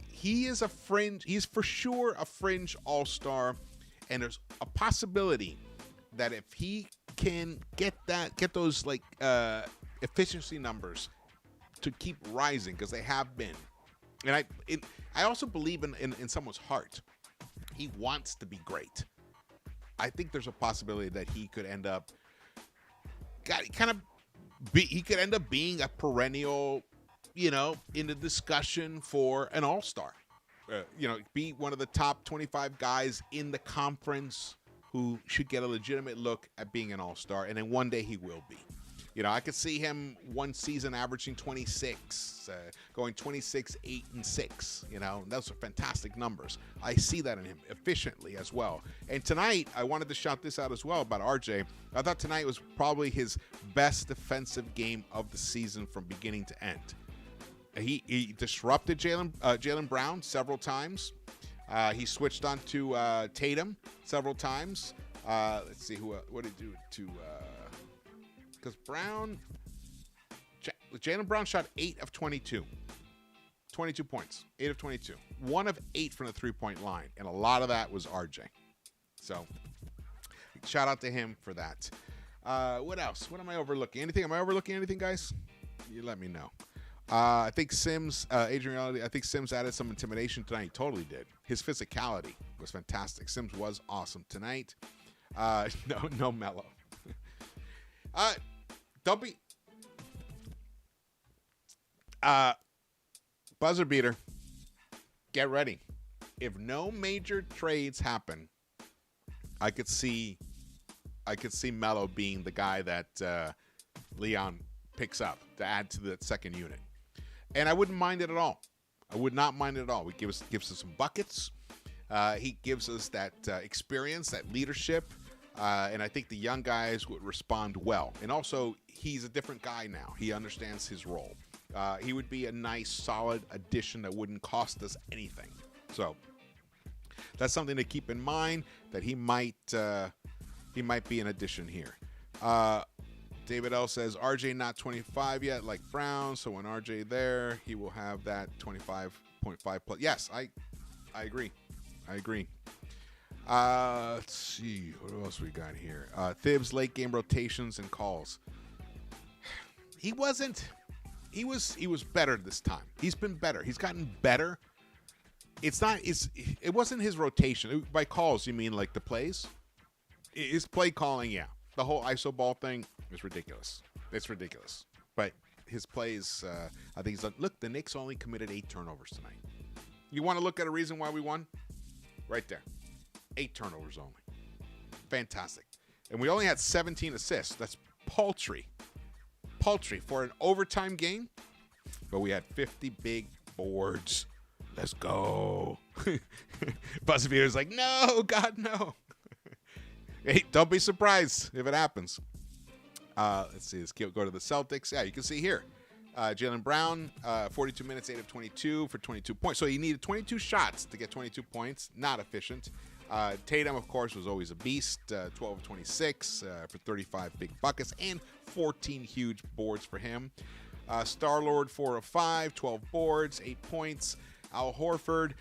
he is a fringe... He's for sure a fringe all-star. And there's a possibility that if he can get those like efficiency numbers to keep rising, because they have been. And I also believe in someone's heart. He wants to be great. I think there's a possibility that he could end up he could end up being a perennial, in the discussion for an all-star. Be one of the top 25 guys in the conference who should get a legitimate look at being an all-star, and then one day he will be. I could see him one season averaging 26, going 26, 8, and 6. Those are fantastic numbers. I see that in him efficiently as well. And tonight, I wanted to shout this out as well about RJ. I thought tonight was probably his best defensive game of the season from beginning to end. He disrupted Jalen Brown several times. He switched on to Tatum several times. Let's see what did he do to. Because Jalen Brown shot 8 of 22. 22 points. 8 of 22. 1 of 8 from the three-point line. And a lot of that was RJ. So, shout out to him for that. What else? What am I overlooking? Anything? Am I overlooking anything, guys? You let me know. I think Sims, Adrian, I think Sims added some intimidation tonight. He totally did. His physicality was fantastic. Sims was awesome tonight. No Mello. Don't be buzzer beater. Get ready. If no major trades happen, I could see Melo being the guy that Leon picks up to add to the second unit, and I wouldn't mind it at all. I would not mind it at all. He gives us some buckets. He gives us that experience, that leadership. And I think the young guys would respond well. And also, he's a different guy now. He understands his role. He would be a nice, solid addition that wouldn't cost us anything. So that's something to keep in mind, that he might be an addition here. David L says, RJ not 25 yet, like Brown. So when RJ there, he will have that 25.5 plus. Yes, I agree. Let's see what else we got here. Thibs late game rotations and calls. He was better this time. He's been better. He's gotten better. It wasn't his rotation. By calls, you mean like the plays? His play calling, yeah. The whole iso ball thing is ridiculous. It's ridiculous. But his plays, I think he's like, look, the Knicks only committed 8 turnovers tonight. You want to look at a reason why we won? Right there. 8 turnovers only. Fantastic. And we only had 17 assists. That's paltry. Paltry for an overtime game. But we had 50 big boards. Let's go. Buzzer beater's like, no, God, no. Hey, don't be surprised if it happens. Let's see. Let's go to the Celtics. Yeah, you can see here. Jalen Brown, 42 minutes, 8 of 22 for 22 points. So he needed 22 shots to get 22 points. Not efficient. Tatum, of course, was always a beast. 12 of 26 for 35 big buckets and 14 huge boards for him. Star-Lord, 4 of 5, 12 boards, 8 points. Al Horford,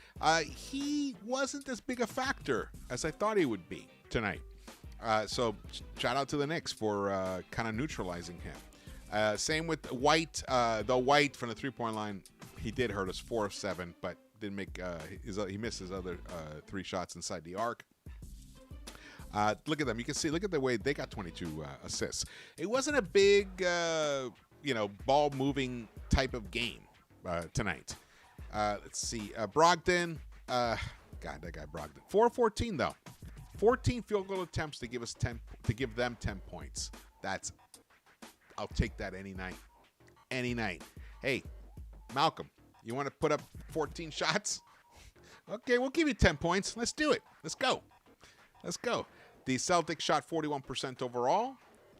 he wasn't as big a factor as I thought he would be tonight. So shout out to the Knicks for kind of neutralizing him. Same with White. Though White from the three-point line, he did hurt us, 4 of 7, but didn't make. He missed his other 3 shots inside the arc. Look at them. You can see. Look at the way they got 22 assists. It wasn't a big, ball moving type of game tonight. Let's see. Brogdon. God, that guy Brogdon. 4 of 14 though. 14 field goal attempts to give them 10 points. I'll take that any night. Any night. Hey, Malcolm, you want to put up 14 shots? Okay, we'll give you 10 points. Let's do it. Let's go. Let's go. The Celtics shot 41% overall,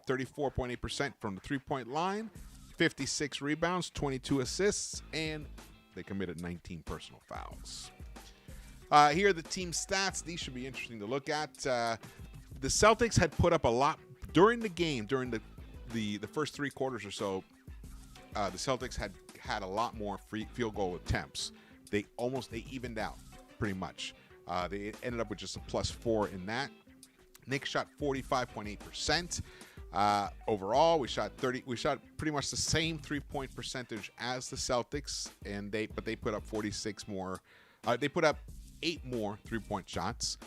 34.8% from the three-point line, 56 rebounds, 22 assists, and they committed 19 personal fouls. Here are the team stats. These should be interesting to look at. The Celtics had put up a lot during the game, during the first 3 quarters or so. The Celtics had a lot more field goal attempts. They evened out pretty much. They ended up with just a +4 in that. Knicks shot 45.8%. Overall, we shot pretty much the same 3-point percentage as the Celtics, but they put up 46 more. They put up 8 more 3-point shots.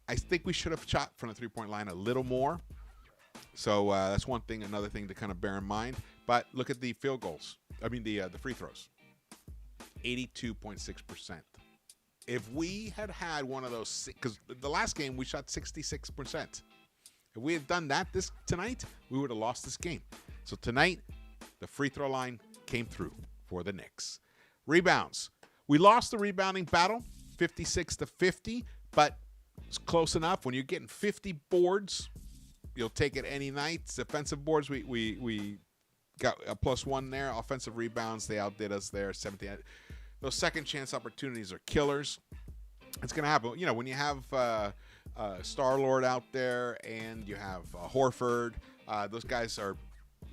I think we should have shot from the 3-point line a little more. So that's one thing, another thing to kind of bear in mind. But look at the field goals. I mean the free throws. 82.6%. If we had one of those, because the last game we shot 66%. If we had done that tonight, we would have lost this game. So tonight, the free throw line came through for the Knicks. Rebounds. We lost the rebounding battle, 56-50, but it's close enough. When you're getting 50 boards, you'll take it any night. Defensive boards, we got a +1 there. Offensive rebounds, they outdid us there, 17. Those second chance opportunities are killers. It's going to happen. You know, when you have Star-Lord out there and you have Horford, those guys are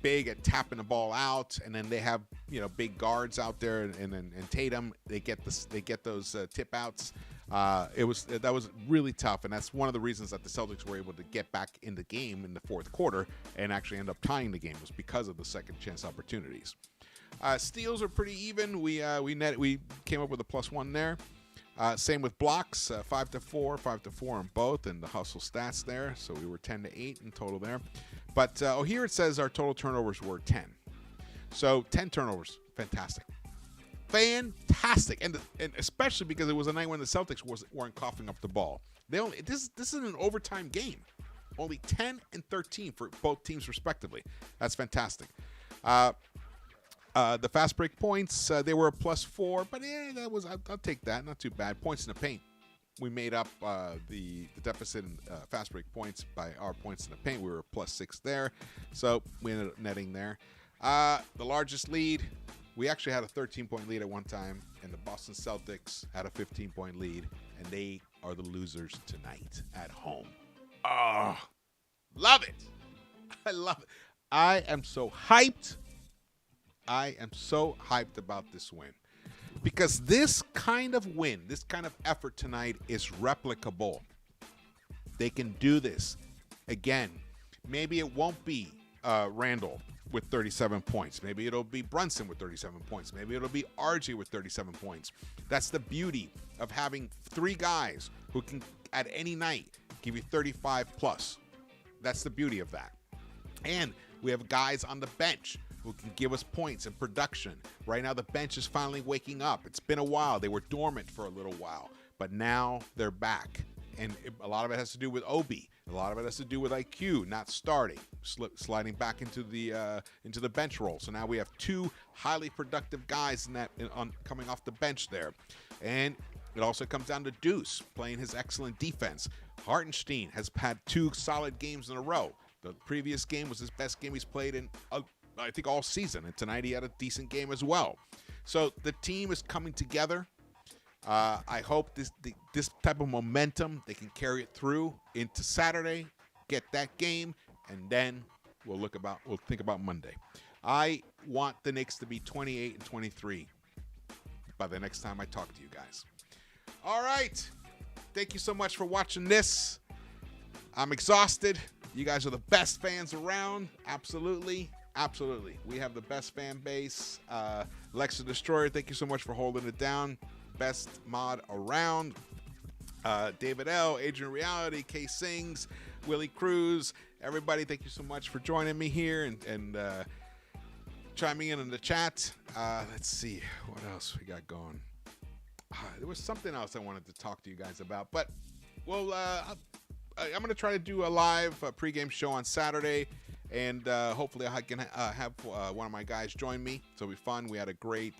big at tapping the ball out, and then they have big guards out there, and Tatum, they get those tip outs. That was really tough, and that's one of the reasons that the Celtics were able to get back in the game in the fourth quarter and actually end up tying the game, was because of the second chance opportunities. Steals are pretty even. We came up with a +1 there. Same with blocks, 5-4, 5-4 on both, and the hustle stats there. So we were 10-8 in total there. But here it says our total turnovers were 10. So 10 turnovers, fantastic. Fantastic, and especially because it was a night when the Celtics weren't coughing up the ball. This is an overtime game. Only 10 and 13 for both teams respectively. That's fantastic. The fast break points, they were a +4, but I'll take that. Not too bad. Points in the paint. We made up the deficit in fast break points by our points in the paint. We were a +6 there, so we ended up netting there. The largest lead. We actually had a 13-point lead at one time, and the Boston Celtics had a 15-point lead, and they are the losers tonight at home. Oh, love it. I love it. I am so hyped. I am so hyped about this win, because this kind of win, this kind of effort tonight is replicable. They can do this again. Maybe it won't be Randle with 37 points. Maybe it'll be Brunson with 37 points. Maybe it'll be RJ with 37 points. That's the beauty of having 3 guys who can, at any night, give you 35+. That's the beauty of that. And we have guys on the bench who can give us points and production. Right now, the bench is finally waking up. It's been a while. They were dormant for a little while, but now they're back. And a lot of it has to do with Obi. A lot of it has to do with IQ, not starting, sliding back into the bench role. So now we have two highly productive guys coming off the bench there. And it also comes down to Deuce playing his excellent defense. Hartenstein has had 2 solid games in a row. The previous game was his best game he's played in, I think, all season. And tonight he had a decent game as well. So the team is coming together. I hope this type of momentum, they can carry it through into Saturday, get that game, and then we'll think about Monday. I want the Knicks to be 28-23 by the next time I talk to you guys. All right. Thank you so much for watching this. I'm exhausted. You guys are the best fans around. Absolutely. Absolutely. We have the best fan base. Lex the Destroyer, thank you so much for holding it down. Best mod around. David L., Adrian Reality, K Sings, Willie Cruz. Everybody, thank you so much for joining me here and chiming in the chat. Let's see what else we got going. There was something else I wanted to talk to you guys about, but well, I'm going to try to do a live pregame show on Saturday, and hopefully I can have one of my guys join me. So it'll be fun. I had a great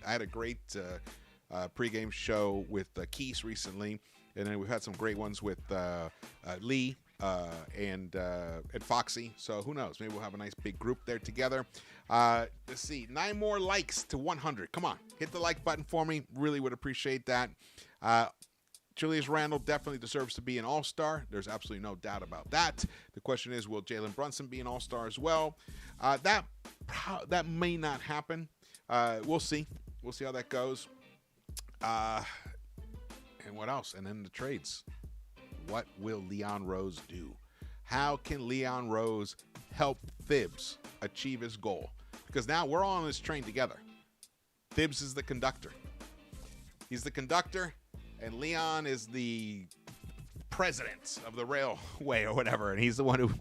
pregame show with Keys recently, and then we've had some great ones with Lee and Foxy. So who knows? Maybe we'll have a nice big group there together. Let's see, 9 more likes to 100. Come on, hit the like button for me. Really would appreciate that. Julius Randle definitely deserves to be an all-star. There's absolutely no doubt about that. The question is, will Jalen Brunson be an all-star as well? That may not happen. We'll see. We'll see how that goes. And what else? And then the trades. What will Leon Rose do? How can Leon Rose help Thibs achieve his goal? Because now we're all on this train together. Thibs is the conductor. He's the conductor, and Leon is the president of the railway or whatever, and he's the one who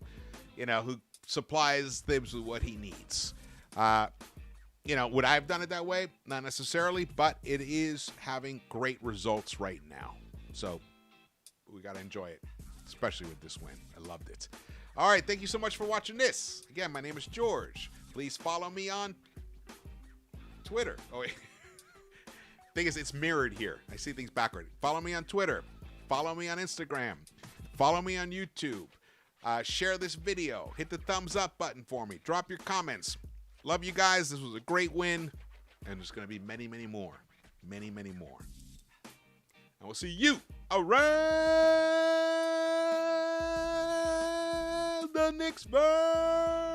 supplies Thibs with what he needs. Would I have done it that way? Not necessarily, but it is having great results right now. So we got to enjoy it, especially with this win. I loved it. All right, thank you so much for watching this. Again, my name is George. Please follow me on Twitter. Oh, wait. Thing is, it's mirrored here. I see things backward. Follow me on Twitter. Follow me on Instagram. Follow me on YouTube. Share this video. Hit the thumbs up button for me. Drop your comments. Love you guys. This was a great win. And there's going to be many, many more. Many, many more. And we'll see you around the Knicks-Verse.